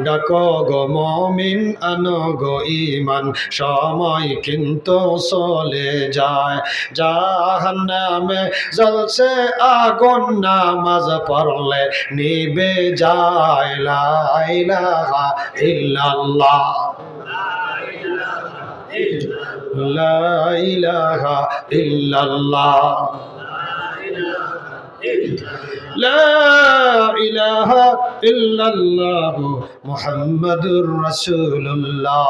ডাকো গো মুমিন আনো গো ঈমান সময় কিন্তু চলে যায় জাহান্নামে জ্বলছে আগুন নামাজ পড়লে নিবে যায় লা ইলাহা ইল্লাল্লাহ লা ইলাহা ইল্লাল্লাহ লা ইলাহা ইল্লাল্লাহু মুহাম্মাদুর রাসূলুল্লাহ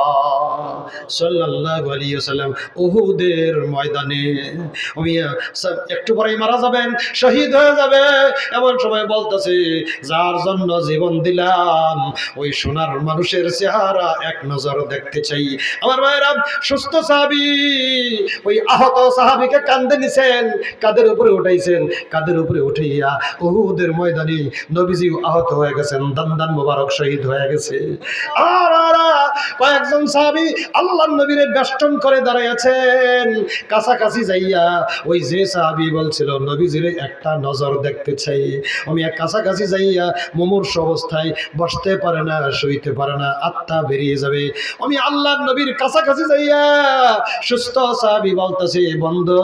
সাল্লাল্লাহু আলাইহি ওয়াসাল্লাম উহুদের ময়দানে একটু পরেই মারা যাবেন, শহীদ হয়ে যাবে। এমন সময় বলতেছে যার জন্য জীবন দিলাম ওই সোনার মানুষের চেহারা এক নজর দেখতে চাই। আমার ভাইরা, সুস্থ সাহাবী ওই আহত সাহাবীকে কাঁধে নিছেন, কাঁধের উপরে উঠাইছেন, কাঁধের উপরে উঠাইয়া উহুদের ময়দানে নবীজি আহত হয়ে গেছেন, দান্দান মোবারক শহীদ হয়ে গেছে। আর কয়েকজন সাহাবী আল্লাহর নবীরে বেষ্টন করে দাঁড়ায় আছেন। কাছাকাছি যাইয়া ওই যে সাহাবী বলছিল নবীজিরে একটা নজর দেখতে চাই, আমি এক কাছাকাছি যাইয়া মুমূর্ষ অবস্থায় বসতে পারে না, শুইতে পারে না, আত্মা বেরিয়ে যাবে। আমি আল্লাহর নবীর কাছাকাছি যাইয়া সুস্থ সাহাবী বলতেছে, বন্ধু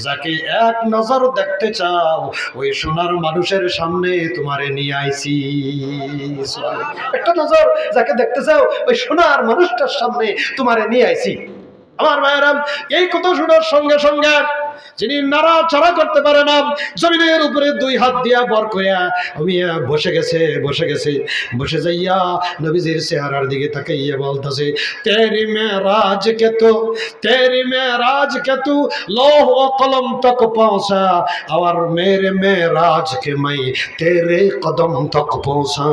যাকে এক নজর দেখতে চাও ওই সোনার মানুষের সামনে তোমারে নিয়ে আইছি। একটা নজর যাকে দেখতে চাও ওই সোনার মানুষটার সামনে তোমারে নিয়ে আইছি। আমার ভাইয়েরা, এই কথা শোনার সঙ্গে সঙ্গে যিনি নাড়াচাড়া করতে পারে না, জমিনের উপরে দুই হাত দিয়া বর করিয়া বসে গেছে। বসে যাইয়া নবীজির চেহারার দিকে তাকাইয়া বলতেছে, তেরি মেরাজ কে তু লৌহ ও কলম তক পৌঁছা और मेरे मेराज के मैं तेरे कदम तक पहुंचा।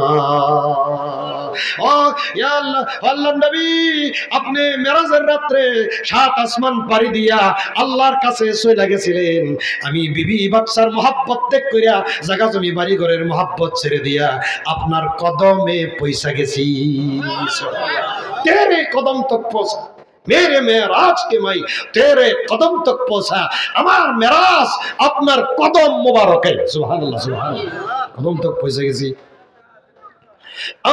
আল্লাহ নবী আপনি মেরাজের রাত্রে 7 আসমান পাড়ি দিয়া আল্লাহর কাছে চলে গেছিলেন। আমি বিবি বাচ্চার মহব্বত ত্যাগ করিয়া জায়গা জমি বাড়ি ঘরের মহব্বত ছেড়ে দিয়া আপনার কদমে পৌঁছা গেছি। তেরে কদম তক পৌঁছা, मेरे मेराज के मैं तेरे कदम तक पहुंचा। আমার মেরাজ আপনার কদম মোবারকে। সুবহানাল্লাহ, সুবহানাল্লাহ, কদম তক পৌঁছে গেছি।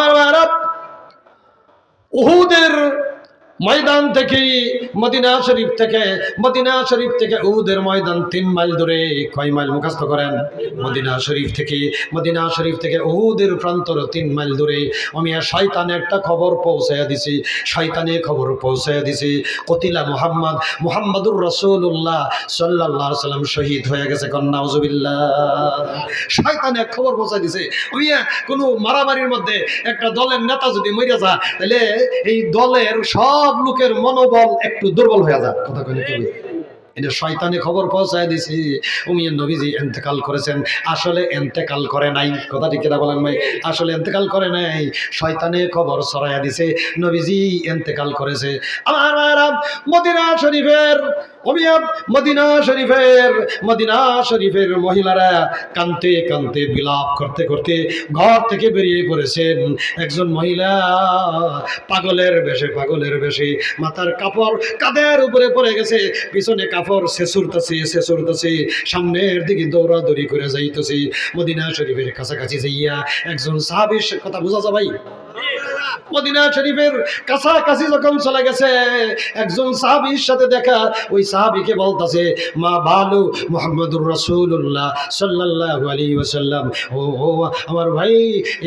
আমার উহুদের ময়দান থেকে মদিনা শরীফ থেকে উহুদের ময়দান 3 মাইল দূরে। কয় মাইল মুখস্থ করেন? মদিনা শরীফ থেকে উহুদের প্রান্তর 3 মাইল দূরে। আমি শয়তানে একটা খবর পৌঁছায়া দিছি, কতিলা মুহাম্মাদুর রাসূলুল্লাহ সাল্লাল্লাহু আলাইহি ওয়াসাল্লাম শহীদ হয়ে গেছে। কন্না নাউজুবিল্লাহ। শয়তানে এক খবর পৌঁছায় দিছে। আমি কোনো মারামারির মধ্যে একটা দলের নেতা যদি মরে যায় তাহলে এই দলের সব লোকের মনোবল একটু দুর্বল হয়ে যায়। কথা কইলে কবি এটা শয়তানে খবর পৌঁছায় দিছি উমিয়ার নবীজি ইন্তেকাল করেছেন। আসলে ইন্তেকাল করে নাই। কথা ঠিক কিনা বলেন ভাই? আসলে ইন্তেকাল করে নাই, শয়তানে খবর ছড়াইয়া দিছে নবীজি ইন্তেকাল করেছে। আমার মদিনা শরীফের মহিলারা কাঁদতে কাঁদতে বিলাপ করতে করতে ঘর থেকে বেরিয়ে পড়েছেন। একজন মহিলা পাগলের বেশে মাথার কাপড় কাঁধের উপরে পড়ে গেছে, পিছনে কাপড় ছেঁচুরতেছে, সামনের দিকে দৌড়াদৌড়ি করে যাইতেছে। মদিনা শরীফের কাছাকাছি যাইয়া একজন সাহাবীর কথা বোঝা যায় ভাই। মদিনা শরীফের কাছাকাছি যখন চলে গেছে একজন সাহাবীর সাথে দেখা। ওই সাহাবীকে বলতেছে, মা ভালো মুহাম্মাদুর রাসূলুল্লাহ সাল্লাল্লাহু আলাইহি ওয়াসাল্লাম, ও আমার ভাই,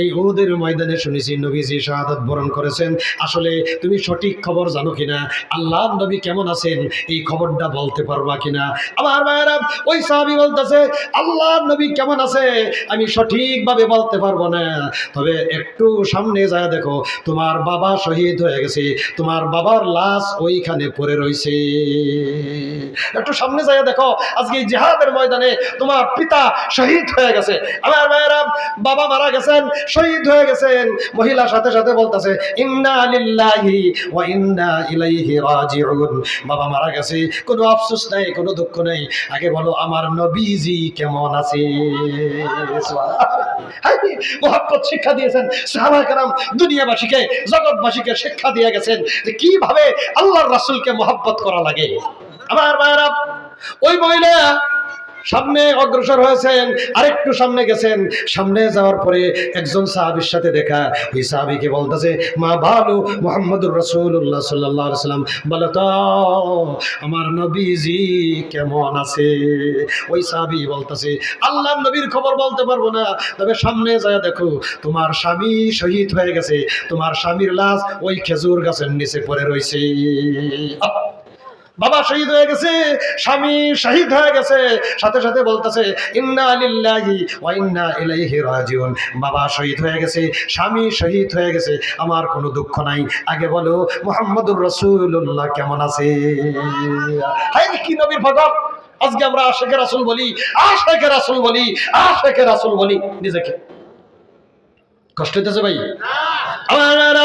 এই উহুদের ময়দানে শুনেছি নবীজি শাহাদাত বরণ করেছেন। আসলে তুমি সঠিক খবর জানো কিনা? আল্লাহর নবী কেমন আছেন এই খবরটা বলতে পারবা কিনা? আমার ভাইরা, ওই সাহাবী বলতেছে, আল্লাহর নবী কেমন আছে আমি সঠিকভাবে বলতে পারবো না, তবে একটু সামনে যায় দেখো তোমার বাবা শহীদ হয়ে গেছে, তোমার বাবার লাশ ওইখানে পড়ে রয়েছে। একটু সামনে যায় দেখো, আজকে জিহাদের ময়দানে তোমার পিতা শহীদ হয়ে গেছে। আমার ভাইরা, বাবা মারা গেছেন, শহীদ হয়ে গেছেন। মহিলা সাথে সাথে বলতেছে, ইন্না লিল্লাহি ওয়া ইন্না ইলাইহি রাজিউন। বাবা মারা গেছে, কোনো আফসোস নাই, কোনো দুঃখ নাই। আগে বলো আমার নবীজি কেমন আছে? মুহাব্বত শিক্ষা দিয়েছেন সাহাবায়ে কেরাম, দুনিয়াবাসীকে জগৎবাসীকে শিক্ষা দিয়ে গেছেন যে কিভাবে আল্লাহর রাসূলকে মুহাব্বত করা লাগে। আমার ভাইরা, ওই মহিলা সামনে অগ্রসর হয়েছেন, আরেকটু সামনে গেছেন। সামনে যাওয়ার পরে একজন সাহাবীর সাথে দেখা। ওই সাহাবীকে বলতেছে, মা ভালো মুহাম্মদুর রাসূলুল্লাহ সাল্লাল্লাহু আলাইহি ওয়াসাল্লাম, বলো তো আমার নবীজি কেমন আছে? ওই সাহাবী বলতেছে, আল্লাহর নবীর খবর বলতে পারবো না, তবে সামনে যায় দেখো তোমার স্বামী শহীদ হয়ে গেছে, তোমার স্বামীর লাশ ওই খেজুর গাছের নিচে পড়ে রয়েছে। বাবা শহীদ হয়ে গেছে, স্বামী শহীদ হয়ে গেছে, সাথে সাথে বলতেছে ইন্না লিল্লাহি ওয়া ইন্না ইলাইহি রাজিউন। বাবা শহীদ হয়ে গেছে, স্বামী শহীদ হয়ে গেছে, আমার কোনো দুঃখ নাই। আগে বলো মুহাম্মদুর রাসূলুল্লাহ কেমন আছে? হাই কি নবীর ভগত! আজকে আমরা আশিকে রাসূল বলি, আশিকে রাসূল বলি, আশিকে রাসূল বলি নিজেকে। কষ্ট হইতেছে ভাই? আমার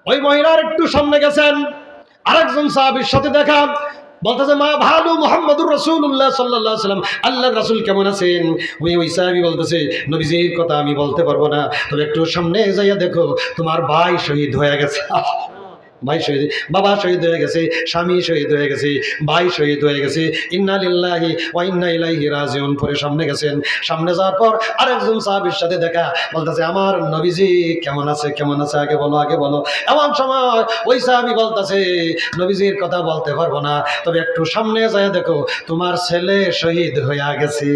ওই মহিলার একটু সামনে গেছেন, আরেকজন সাহাবীর সাথে দেখা। বলতেছে, মা ভালো মুহাম্মদুর রাসূলুল্লাহ সাল্লাল্লাহু আলাইহি ওয়াসাল্লাম, আল্লাহর রাসূল কেমন আছেন? ওই সাহাবী বলতেছে, নবীজির কথা আমি বলতে পারবো না, তবে একটু সামনে যাইয়া দেখো তোমার ভাই শহীদ হয়ে গেছে। ভাই শহীদ, বাবা শহীদ হয়ে গেছে, স্বামী শহীদ হয়ে গেছে, ভাই শহীদ হয়ে গেছে, ইন্না লিল্লাহি ওয়া ইন্না ইলাইহি রাজিউন পরে সামনে গেছেন। সামনে যাওয়ার পর আরেকজন সাহাবীর সাথে দেখা। বলতেছে, আমার নবীজি কেমন আছে? কেমন আছে আগে বলো, আগে বলো। এমন সময় ওই সাহাবী বলতেছে, নবীজির কথা বলতে পারবো না, তবে একটু সামনে যায় দেখো তোমার ছেলে শহীদ হয়ে গেছে।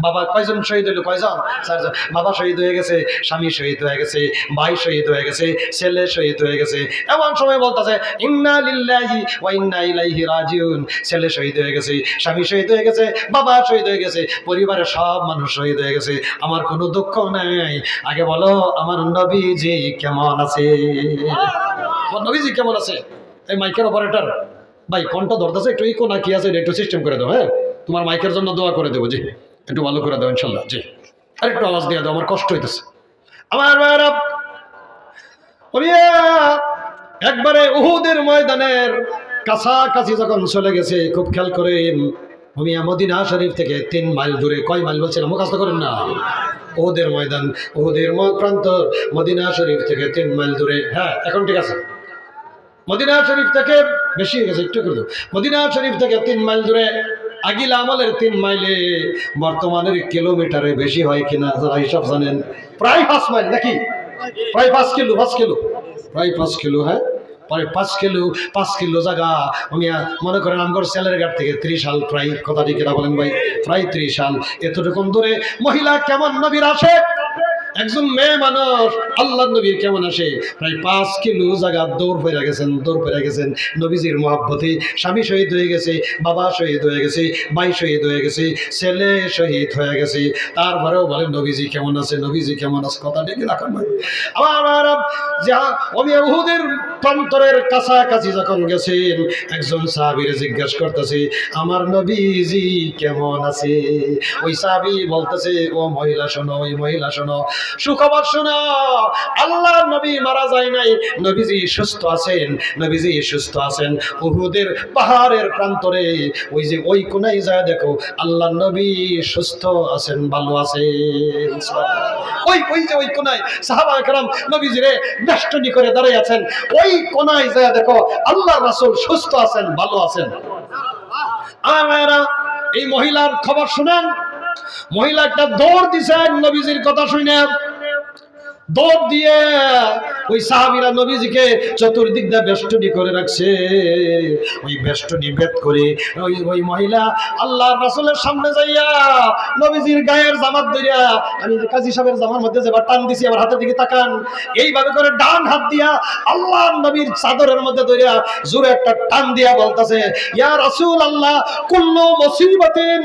বাবা কয়জন শহীদ হইলো? কয়জন? 4 জন। বাবা শহীদ হয়ে গেছে, স্বামী শহীদ হয়ে গেছে, ভাই শহীদ হয়ে গেছে, ছেলে শহীদ হয়ে গেছে। এমন সময় বলতেছে, ইন্না লিল্লাহি ওয়া ইন্না ইলাইহি রাজিউন। ছেলে শহীদ হয়ে গেছে, স্বামী শহীদ হয়ে গেছে, বাবা শহীদ হয়ে গেছে, পরিবারের সব মানুষ শহীদ হয়ে গেছে, আমার কোনো দুঃখ নাই। আগে বলো আমার নবীজি কেমন আছে? আমার নবীজি কেমন আছে? এই মাইকের অপারেটর ভাই কণ্ঠ ধরতেছে, একটু ইকো না কি আছে একটু সিস্টেম করে দাও। হ্যাঁ, তোমার মাইকের জন্য দোয়া করে দেবো, জি একটু ভালো করে দাও ইনশাল্লাহ। জি আর একটু আওয়াজ দিয়ে দাও, আমার কষ্ট হইতেছে। আমার মায়েরা একবারে উহুদের ময়দানের কাছাকাছি যখন চলে গেছে, খুব খেয়াল করেন, মদিনা শরীফ থেকে 3 মাইল দূরে। কয় মাইল বলছিলাম? মুখস্থ করেন না। উহুদের ময়দান, উহুদের প্রান্ত মদিনা শরীফ থেকে 3 মাইল দূরে। হ্যাঁ এখন ঠিক আছে। মদিনা শরীফ থেকে বেশি হয়ে গেছে, একটু করে দাও। মদিনা শরীফ থেকে 3 মাইল দূরে। আগিল আমলের 3 মাইলে বর্তমানের কিলোমিটারে বেশি হয় কিনা যারা হিসাব জানেন, প্রায় 5 মাইল নাকি? প্রায় 5 কিলো, 5 কিলো, প্রায় 5 কিলো। হ্যাঁ প্রায় 5 কিলো জায়গা। আমি মনে করেন আমগর সেলের ঘাট থেকে 30 সাল, প্রায় কথা ঠিক না বলেন ভাই? প্রায় 30 সাল। এতটুকু দূরে মহিলা কেমন নবীর আসে? একজন মেয়ে মানুষ আল্লাহ নবীর কেমন আসে? প্রায় 5 কিলো জায়গা দৌড় পেরে গেছেন, দৌড় পেরে গেছেন নবীজির মহব্বতে। স্বামী শহীদ হয়ে গেছে, বাবা শহীদ হয়ে গেছে, ভাই শহীদ হয়ে গেছে, ছেলে শহীদ হয়ে গেছে, তারপরেও বলেন নবীজি কেমন আছে? নবীজি কেমন আছে? কথা ডেকে রাখেন ভাই। আমার যা উহুদের প্রান্তরের কাছাকাছি যখন গেছেন, একজন সাহাবীরে জিজ্ঞাসা করতেছে, আমার নবীজি কেমন আছে? ওই সাহাবী বলতেছে, ও মহিলা শোনো, ওই মহিলা শোনো, সুখবর শোনো, আল্লাহর নবী মারা যায় নাই, নবীজি সুস্থ আছেন, নবীজি সুস্থ আছেন। উহুদের পাহাড়ের প্রান্তরে ওই যে ওই কোনায় যায় দেখো, আল্লাহর নবী সুস্থ আছেন, ভালো আছেন। ওই ওই যে ওই কোনায় সাহাবায়ে কেরাম নবীজিরে বেষ্টনী করে দাঁড়িয়ে আছেন, ওই কোনায় যায় দেখো আল্লাহর রাসূল সুস্থ আছেন, ভালো আছেন। আমরা এই মহিলার খবর শুনেন, মহিলা একটা দৌড় দিছেন নবীজির কথা শুনে। দৌড় দিয়ে ওই সাহাবীরা নবীজিকে চতুর্দিক দিয়ে বেষ্টনী করে রাখছে। ওই বেষ্টনী ভেদ করে ওই মহিলা আল্লাহর রাসূলের সামনে যাইয়া নবীজির গায়ের জামাত ধরিয়া, আমি যে কাজী সাহেবের জামার মধ্যে যে টান দিছি, আমার হাতের দিকে তাকান, এইভাবে করে ডান হাত দিয়া আল্লাহর নবীর চাদরের মধ্যে ধরিয়া জোরে একটা টান দিয়া বলতাছে, ইয়া রাসূলুল্লাহ কুল্লু মুসিবাতিন,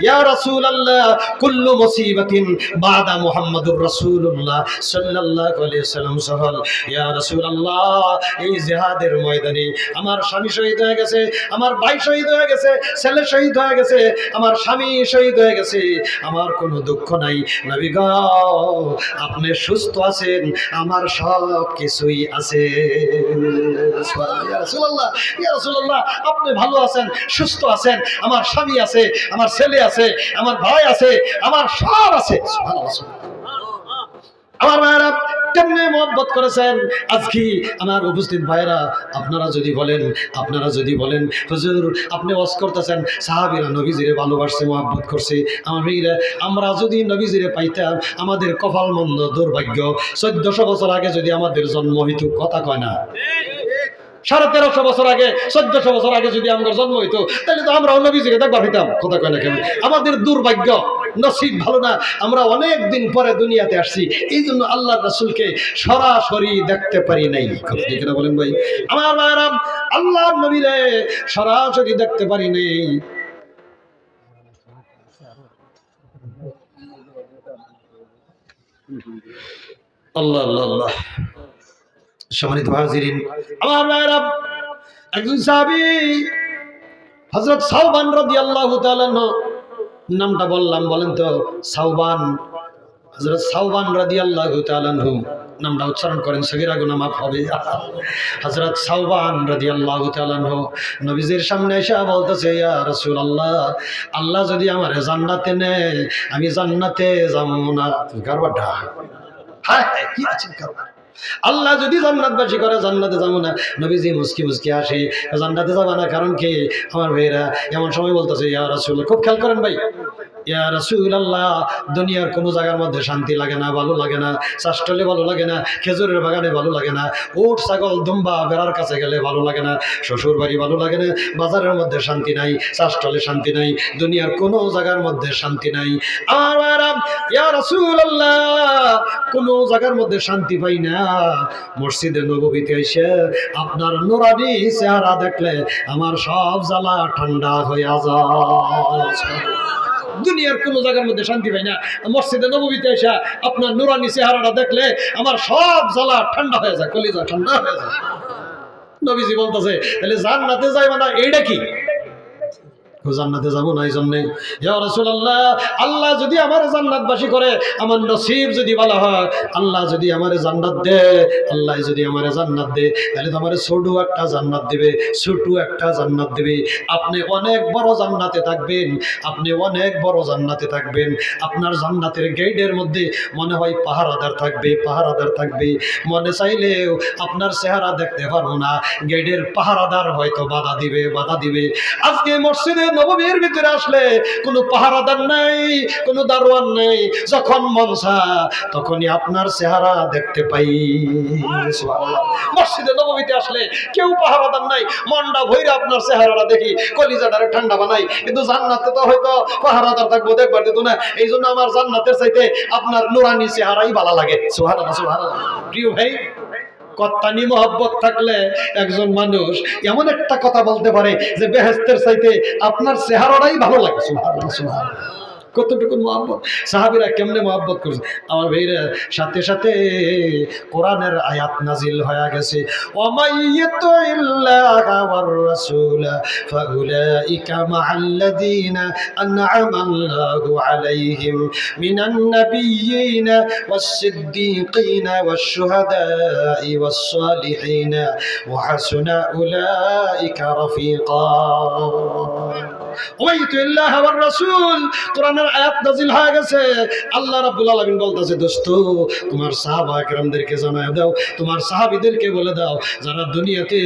ইয়া রাসূলুল্লাহ কুল্লু মুসিবাতিন বাদা মুহাম্মাদুর রাসূলুল্লাহ সাল্লাল্লাহু আলাইহি ওয়াসাল্লাম সহল। ইয়া রাসূলুল্লাহ, এই জিহাদের ময়দানে আমার স্বামী শহীদ হয়ে গেছে, আমার ভাই শহীদ হয়ে গেছে, ছেলে শহীদ হয়ে গেছে, আমার স্বামী শহীদ হয়ে গেছে, আমার কোনো দুঃখ নাই। নবী গো, আপনি সুস্থ আছেন, আমার সব কিছুই আছে। ইয়া রাসূলুল্লাহ, ইয়া রাসূলুল্লাহ, আপনি ভালো আছেন, সুস্থ আছেন, আমার স্বামী আছে, আমার ছেলে আছে, আমার ভাই আছে, আমার সব আছে। সুবহানাল্লাহ। আমার মায়েরা কেমনে মহব্বত করেছেন। আজকে আমার উপস্থিত ভাইরা আপনারা যদি বলেন হুজুর আপনি ওয়াজ করতেছেন সাহাবীরা নবীজিরে ভালোবাসছে মহব্বত করছে, আমার ভাইরা আমরা যদি নবীজিরে পাইতাম আমাদের কপাল মন্দ দুর্ভাগ্য। 1400 বছর আগে যদি আমাদের জন্ম হইতো, কথা কয় না 1350 বছর আগে 1400 বছর আগে যদি আমার জন্ম হইতো তাহলে তো আমরা নবীজিকে দেখবার হইতাম, কথা কয় না কেন? আমাদের দুর্ভাগ্য, নসিব ভালো না, আমরা অনেক দিন পরে দুনিয়াতে আসছি, এই জন্য আল্লাহর রাসূলকে সরাসরি দেখতে পারি নাই। কথা ঠিক না বলেন ভাই? আমার ভাইরা আল্লাহর নবীরে সরাসরি দেখতে পারি নাই। আল্লাহ আল্লাহ আল্লাহ। সম্মানিত হাজিরিন, আমার ভাইরা একজন সাহাবী হযরত সাওবান রাদিয়াল্লাহু তাআলা নামটা বললাম, বলেন তো সাওবান, হযরত সাওবান রাদিয়াল্লাহু তাআলা নামটা উচ্চারণ করেন, সগীরা গুনাহ মাফ হবে। হযরত সাওবান রাদিয়াল্লাহু তাআলা নবীজির সামনে এসে বলতেছে, ইয়া রাসূলুল্লাহ, আল্লাহ যদি আমারে জান্নাতে নেয় আমি জান্নাতে যাব না। কারবাটা হ্যাঁ কি আছে কারবা, আল্লাহ যদি জান্নাতবাসী করে জান্নাতে যাবো না। নবীজি মুস্কি মুস্কি আসে, জান্নাতে যাবা না কারণ কি? আমার ভাইরা এমন সময় বলতেছে, ইয়া রাসূল, খুব খেয়াল করেন ভাই, ইয়া রাসূলুল্লাহ, দুনিয়ার কোনো জায়গার মধ্যে শান্তি লাগে না, ভালো লাগে না, চাষটলে ভালো লাগে না, খেজুরের বাগানে ভালো লাগে না, উট ছাগল দুম্বা বেড়ার কাছে গেলে ভালো লাগে না, শ্বশুর বাড়ি ভালো লাগে না, বাজারের মধ্যে শান্তি নাই, চাষটলে শান্তি নাই, দুনিয়ার কোনো জায়গার মধ্যে শান্তি নাই। আর ইয়া রাসূলুল্লাহ, কোনো জায়গার মধ্যে শান্তি পাই না, মসজিদে নববীতে এসে আপনার নুরানি চেহারা দেখলে আমার সব জ্বালা ঠান্ডা হয়ে যায়। দুনিয়ার কোন জায়গার মধ্যে শান্তি পাই না, মসজিদে নববীতে এসে আপনার নুরানি চেহারাটা দেখলে আমার সব জ্বালা ঠান্ডা হয়ে যায়, কলিজা ঠান্ডা হয়ে যায়। নবীজি বলতেছে তাহলে জান্নাতে যাইবা না, এইটা কি? জান্নাতে যাবো না এই জন্যে, ইয়া রাসূলুল্লাহ, আল্লাহ যদি আমার জান্নাতবাসী করে, আমার নসিব যদি ভালো হয়, আল্লাহ যদি আমার জান্নাত দে, আল্লাহ যদি আমার জান্নাত দে, তাহলে তো আমার ছোট একটা জান্নাত দিবে, ছোট একটা জান্নাত দিবে। আপনি অনেক বড় জান্নাতে থাকবেন, আপনি অনেক বড় জান্নাতে থাকবেন। আপনার জান্নাতের গেটের মধ্যে মনে হয় পাহারাদার থাকবে, পাহারাদার থাকবে, মনে চাইলেও আপনার চেহারা দেখতে পারবো না, গেটের পাহারাদার হয়তো বাধা দিবে, বাধা দিবে। আজকে মসজিদে নববীর ভিতরে আসলে কোনো পাহারাদার নাই, কোনো দারোয়ান নাই, যখন মন চায় তখনই আপনার চেহারা দেখতে পাই। সুবহানাল্লাহ। মসজিদে নববীতে আসলে কেউ পাহারাদার নাই, মনটা ভইরা আপনার চেহারাটা দেখি, কলিজাটারে ঠান্ডা বানাই। কিন্তু জান্নাতে তো হয়তো পাহারাদার থাকবো, দেখবার দিত না। এই জন্য আমার জান্নাতের চাইতে আপনার নুরানি চেহারাই ভালো লাগে। সুবহানাল্লাহ, সুবহানাল্লাহ। প্রিয় ভাই, কত্তানি মহব্বত থাকলে একজন মানুষ এমন একটা কথা বলতে পারে যে বেহেশতের চাইতে আপনার চেহারাটাই ভালো লাগে। সুবহানাল্লাহ, সুবহানাল্লাহ। কতটুকু মহব্বত, সাহাবীরা কেমনে মহব্বত করছে। আমার ভাইরা সাথে সাথে কোরআনের আয়াত নাজিল হয়ে গেছে, ওয়ামাইয়াতুল্লাহা ওয়ার রাসূলা ফাউলাইকা মাআল্লাযীনা আন'আমাল্লাহু আলাইহিম মিনান নাবিয়্যিনা ওয়াস-সিদ্দীকিনা ওয়াশ-শুহাদা'i ওয়াস-সালিহিনা ওয়া হাসুনা উলাইকা রাফীকা। ওয়াইতুল্লাহ ওয়ার রাসূল, কোরআনের আয়াত নাযিল হয়ে গেছে। আল্লাহ রাব্বুল আলামিন বলতেছে, দোস্ত তোমার সাহাবা কেরামদেরকে জানায় দাও, তোমার সাহাবীদেরকে বলে দাও, যারা দুনিয়াতে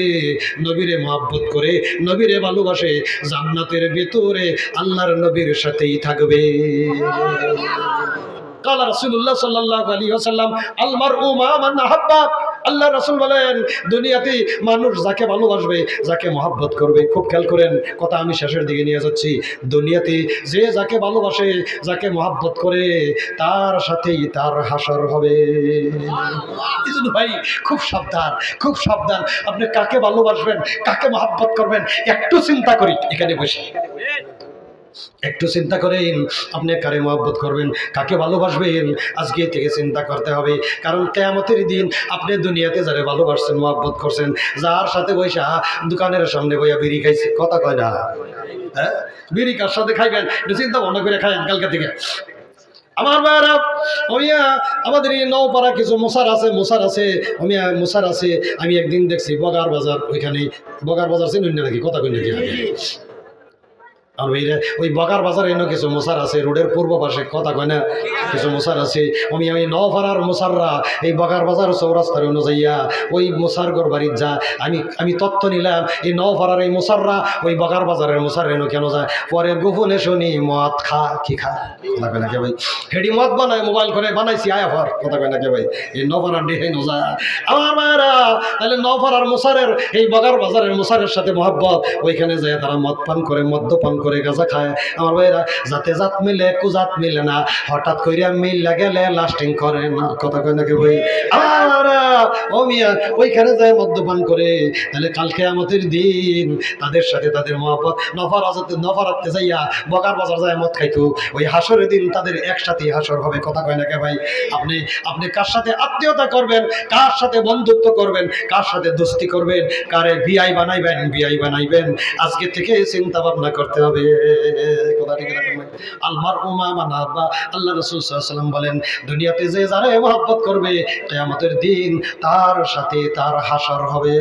নবীরে মহব্বত করে, নবীরে ভালোবাসে, জান্নাতের ভিতরে আল্লাহর নবীর সাথেই থাকবে। কালা রাসূলুল্লাহ সাল্লাল্লাহু আলাইহি ওয়াসাল্লাম, আল মারউ মা মান আহাব্বা। আল্লাহ রাসূল বলেন, দুনিয়াতে মানুষ যাকে ভালোবাসবে, যাকে মহব্বত করবে, খুব খেয়াল করেন কথা, আমি শেষের দিকে নিয়ে যাচ্ছি। দুনিয়াতে যে যাকে ভালোবাসে, যাকে মহব্বত করে, তার সাথেই তার হাসর হবে। এই জন্য ভাই খুব সাবধান, খুব সাবধান। আপনি কাকে ভালোবাসবেন, কাকে মহব্বত করবেন, একটু চিন্তা করি এখানে বসে, একটু চিন্তা করেন আপনি কারে মহব্বত করবেন, কাকে ভালোবাসবেন, আজকে থেকে চিন্তা করতে হবে। কারণ কিয়ামতের দিন আপনি দুনিয়াতে যারা ভালোবাসছেন, মহব্বত করছেন, যার সাথে বৈশা দোকানের সামনে বইয়া বিড়ি খাইছে, কথা কয় না, হ্যাঁ, বিড়ি কার সাথে খাইবেন একটু চিন্তা ভাবনা করে খাইন কালকে থেকে। আমার ভাইরা, আমাদের এই নওপাড়া কিছু মোসার আছে, আমি একদিন দেখছি বগার বাজার, ওইখানে বগার বাজার চিনুন নাকি, কথা কই নাকি, আর ওই বকার বাজারে এনে কিছু মোসার আছে, রোডের পূর্ব পাশে, কথা কয় না, কিছু মোসার আছে। আমি নওপাড়ার মোসাররা এই বকার বাজার চৌরাস্তার অনুযায়ীয়া ওই মোসারগর বাড়ির যা আমি তথ্য নিলাম, এই নওপাড়ার এই মোসাররা ওই বকার বাজারের মোসার এনে কেন যায়, পরে গোপনে শুনি মদ কি খা, কথা কয় না কে ভাই, হেডি মদ বানায় মোবাইল করে বানাইছি আয়াফার, কথা কয় না কে ভাই, এই নওপাড়ার ডেহে নজা আমার মায়েরা। তাহলে নওপাড়ার মোসারের এই বকার বাজারের মোসারের সাথে মহব্বত, ওইখানে যায় তারা মদ পান করে, মদ্যপান করে, গাঁজা খায়। আমার ভাইরা, যাতে জাত মিলে কুজাত মিলে না, হঠাৎ করিয়া মিল গেলে লাস্টিং করে না, কথা কয় নাকি ভাই। আর ও মিয়া ওইখানে যায় মদ্যপান করে, তাহলে কালকে আমাদের দিন তাদের সাথে তাদের মহব্বত নফারাতে যাইয়া বকার বাজার যায় মদ খাইতো, ওই হাসরের দিন তাদের একসাথে হাসর হবে, কথা কয় নাকি ভাই। আপনি কার সাথে আত্মীয়তা করবেন, কার সাথে বন্ধুত্ব করবেন, কার সাথে দোস্তি করবেন, কারে বিআই বানাইবেন, আজকে থেকে চিন্তা ভাবনা করতে হবে। আল্লাহ রাসূল সাল্লাল্লাহু আলাইহি ওয়াসাল্লাম বলেন, দুনিয়াতে যে যারে মহব্বত করবে, কিয়ামতের দিন তার সাথে তার হাসর হবে।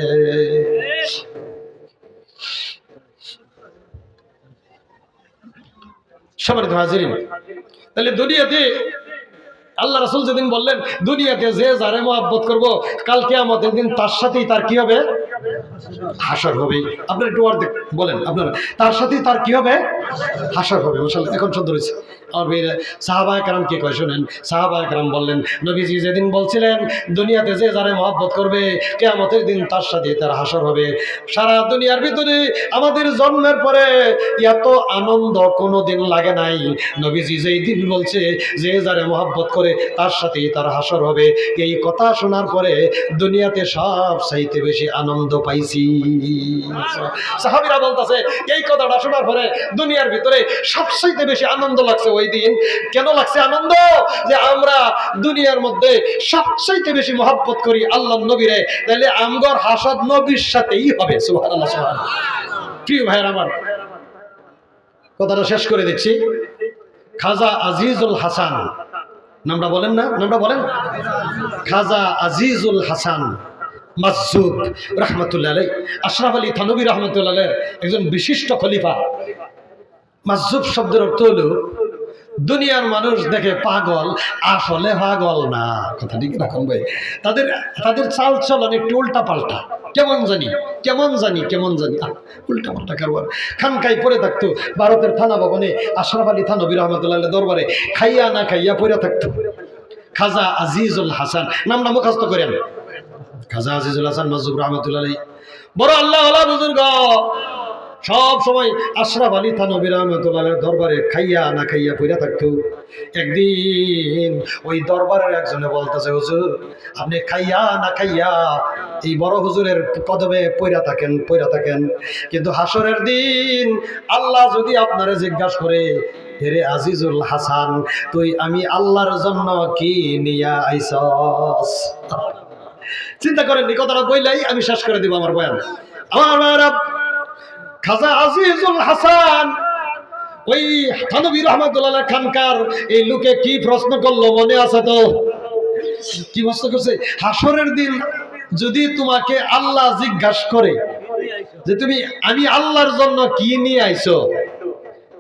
সম্মানিত হাজিরিন, তাহলে দুনিয়াতে আল্লাহ রাসূল যেদিন বললেন দুনিয়াতে যে যারে মহব্বত করবো, কাল কিয়ামতের দিন তার সাথেই তার কি হবে, হাসর হবে। আপনারা একটু অর্ধেক বলেন, আপনারা তার সাথেই তার কি হবে, হাসর হবে। মাশাআল্লাহ, এখন সুন্দর হয়েছে। আর সাহাবায়ে কেরাম কে কয় শুনেন, সাহাবায়ে কেরাম বললেন, নবীজি যেদিন বলছিলেন দুনিয়াতে যে যারে মহব্বত করবে, কিয়ামতের দিন তার সাথে তার হাসর হবে। সারা দুনিয়ার ভিতরে আমাদের জন্মের পরে এত আনন্দ কোনো দিন লাগে নাই। নবীজি যেই দিন বলছে যে যারে মহব্বত করে তার সাথেই তার হাসর হবে, এই কথা শোনার পরে দুনিয়াতে সব চাইতে বেশি আনন্দ পাইছি। সাহাবীরা বলতেছে এই কথাটা শোনার পরে দুনিয়ার ভিতরে সবচাইতে বেশি আনন্দ লাগছে ওই দিন। কেন লাগছে আনন্দ? যে আমরা দুনিয়ার মধ্যে সবচাইতে বেশি মহব্বত করি আল্লাহর নবীরে, তাহলে আমগর হাসর নবীর সাথেই হবে। সুবহানাল্লাহ, সুবহানাল্লাহ। প্রিয় ভাইরা আমার, কথাটা শেষ করে দিচ্ছি। খাজা আজিজুল হাসান, নামটা বলেন না, নামটা বলেন। খাজা আজিজুল হাসান মাজজুব রহমতুল্লাহ আলাইহি, আশরাফ আলী থানভী রহমতুল্লাহ আলাইহি একজন বিশিষ্ট খলিফা। মাজজুব শব্দের অর্থ হলো দুনিয়ার মানুষ দেখে পাগল, আসলে পাগল না, কথা ঠিক রাখুন ভাই। তাদের চাল চলন একটু উল্টা পাল্টা, কেমন জানি উল্টা পাল্টা কারবার। খানকায় পড়ে থাকতো ভারতের থানা ভবনে আশরাফ আলী থানভী রহমতুল্লাহ দরবারে, খাইয়া না খাইয়া পড়ে থাকতো। খাজা আজিজুল হাসান নামটা মুখস্থ করেন, খাজা আজিজুল হাসান মাজজুব রহমতুল্লাহ আলাইহি বড় আল্লাহ বুজুর্গ, সব সময় আশরাফ আলী থানভী রহমতুল্লাহ দরবারে খাইয়া না খাইয়া পইরা থাকতো। একদিন ওই দরবারের একজনে বলতেছে, হুজুর আপনি খাইয়া না খাইয়া এই বড় হুজুরের কদমে পইরা থাকেন, কিন্তু হাসরের দিন আল্লাহ যদি আপনারে জিজ্ঞাসা করে, হেরে আজিজুল হাসান তুই আমি আল্লাহর জন্য কি নিয়া আইছস? চিন্তা করেন, এই কথাটা বইলাই আমি শেষ করে দিব আমার বয়ান। আমার খাজা আজিজুল হাসান ওই থানভী রহমতুল্লাহ খানকার এই লোকে কি প্রশ্ন করলো মনে আছে তো? কি প্রশ্ন করছে? হাসরের দিন যদি তোমাকে আল্লাহ জিজ্ঞাসা করে যে তুমি আমি আল্লাহর জন্য কি নিয়ে আইছো,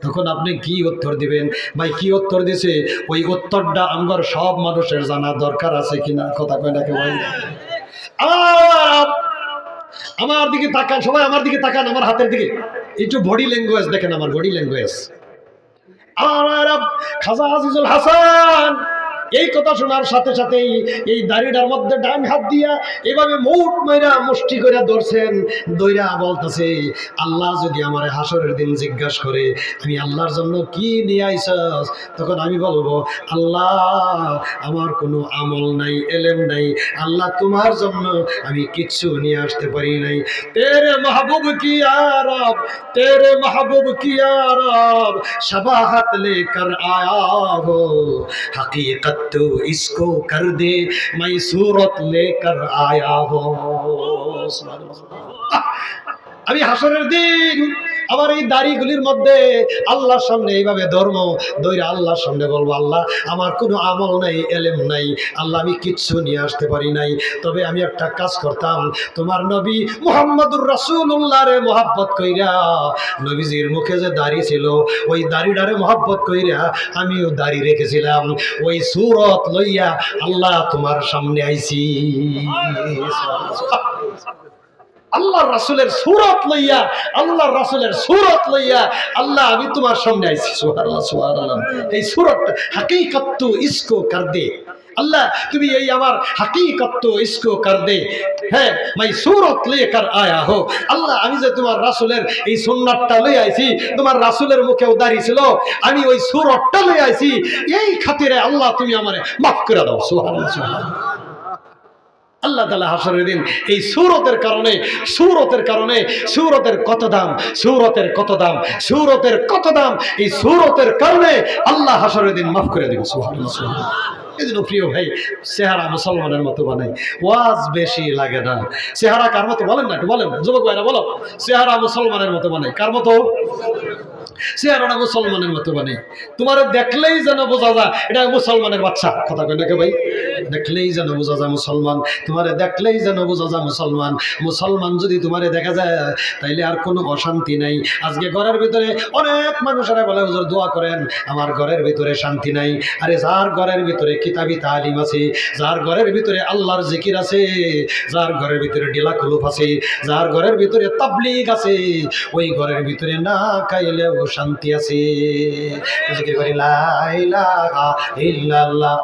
তখন আপনি কি উত্তর দিবেন? ভাই কি উত্তর দিছে, ওই উত্তরটা আমার সব মানুষের জানা দরকার আছে কিনা, কথা কয় নাকি ভাই? আমার দিকে তাকান, সবাই আমার দিকে তাকান, আমার হাতের দিকে একটু বডি ল্যাঙ্গুয়েজ দেখেন, আমার বডি ল্যাঙ্গুয়েজ। আমার খাজা আজিজুল হাসান এই কথা শোনার সাথে সাথেই এই দাড়িটার মধ্যে ডান হাত দিয়া এভাবে মুঠ মাইরা মুষ্টি করে ধরছেন, দইরা বলতেছে, আল্লাহ যদি আমার হাসরের দিন জিজ্ঞাসা করে আমি আল্লাহর জন্য কি নিয়ে আইছস, তখন আমি বলবো, আল্লাহ আমার কোনো আমল নাই, এলেম নাই, আল্লাহ তোমার জন্য আমি কিচ্ছু নিয়ে আসতে পারি নাই। তেরে মাহবুব কি আরব, তেরে মাহবুব কি আরব শবাহত লেকর আয়া হো, হकीकत तो इसको कर दे मैं सूरत लेकर आया हूं। আমি হাসরের দিন আমার এই দাড়িগুলির মধ্যে আল্লাহর সামনে এইভাবে ধর্ম দইরা আল্লাহর সামনে বলবো, আল্লাহ আমার কোনো আমল নাই, এলেম নাই, আল্লাহ আমি কিচ্ছু নিয়ে আসতে পারি নাই, তবে আমি একটা কাজ করতাম, তোমার নবী মুহাম্মদুর রাসূলুল্লাহ রে মহব্বত কইরা, নবীজির মুখে যে দাড়ি ছিল ওই দাড়িটারে মহব্বত কইরা আমিও দাড়ি রেখেছিলাম, ওই সূরত লইয়া আল্লাহ তোমার সামনে আইছি। আল্লাহর রাসূলের সূরত লইয়া, আল্লাহর রাসূলের সূরত লইয়া আল্লাহ আমি তোমার সামনে আইছি। সুবহানাল্লাহ সুবহানাল্লাহ। এই সূরত হাকিকত তো ইসকো কর দে, अल्लाह তুমি এই আমার হাকিকত তো ইসকো কর দে, হ্যাঁ मैं सूरत लेकर आया हो। আল্লাহ আমি যে তোমার রাসূলের এই সুন্নাতটা লই আইছি, তোমার রাসূলের মুখেও দাড়ি ছিল, আমি ওই সূরতটা লই আইছি, এই খাতিরে আল্লাহ তুমি আমারে maaf করে দাও। সুবহানাল্লাহ সুবহানাল্লাহ। আল্লাহ তাআলা হাসরের দিন এই সূরতের কারণে, সূরতের কারণে, সূরতের কত দাম, সূরতের কত দাম, সূরতের কত দাম, এই সূরতের কারণে আল্লাহ হাসরের দিন maaf করে দিবেন। সুবহানাল্লাহ সুবহানাল্লাহ। এই জন্য প্রিয় ভাই, চেহারা মুসলমানের মতো বানাই, ওয়াজ বেশি লাগে না। চেহারা কার মতো বলেন না, একটু বলেন যুবক ভাইরা, বলো চেহারা মুসলমানের মতো বানাই। কার মতো? চেহারাটা মুসলমানের মতো বানাই। তোমার দেখলেই যেন বোঝা যায় এটা মুসলমানের বাচ্চা। কথা কয় নাকি ভাই? দেখলেই যেন বোঝা যায় মুসলমান, তোমারে দেখলেই যেন বোঝা যায় মুসলমান। মুসলমান যদি তোমারে দেখা যায় তাইলে আর কোনো অশান্তি নাই। আজকে ঘরের ভিতরে অনেক মানুষেরা বলে হুজুর দোয়া করেন, আমার ঘরের ভিতরে শান্তি নাই। আরে যার ঘরের ভিতরে কিতাবি তালিম আছে, যার ঘরের ভিতরে আল্লাহর জিকির আছে, যার ঘরের ভিতরে ডিলা কুলুফ আছে, যার ঘরের ভিতরে তাবলীগ আছে, ওই ঘরের ভিতরে না খাইলেও শান্তি আছে। জিকির করি লা ইলাহা ইল্লাল্লাহ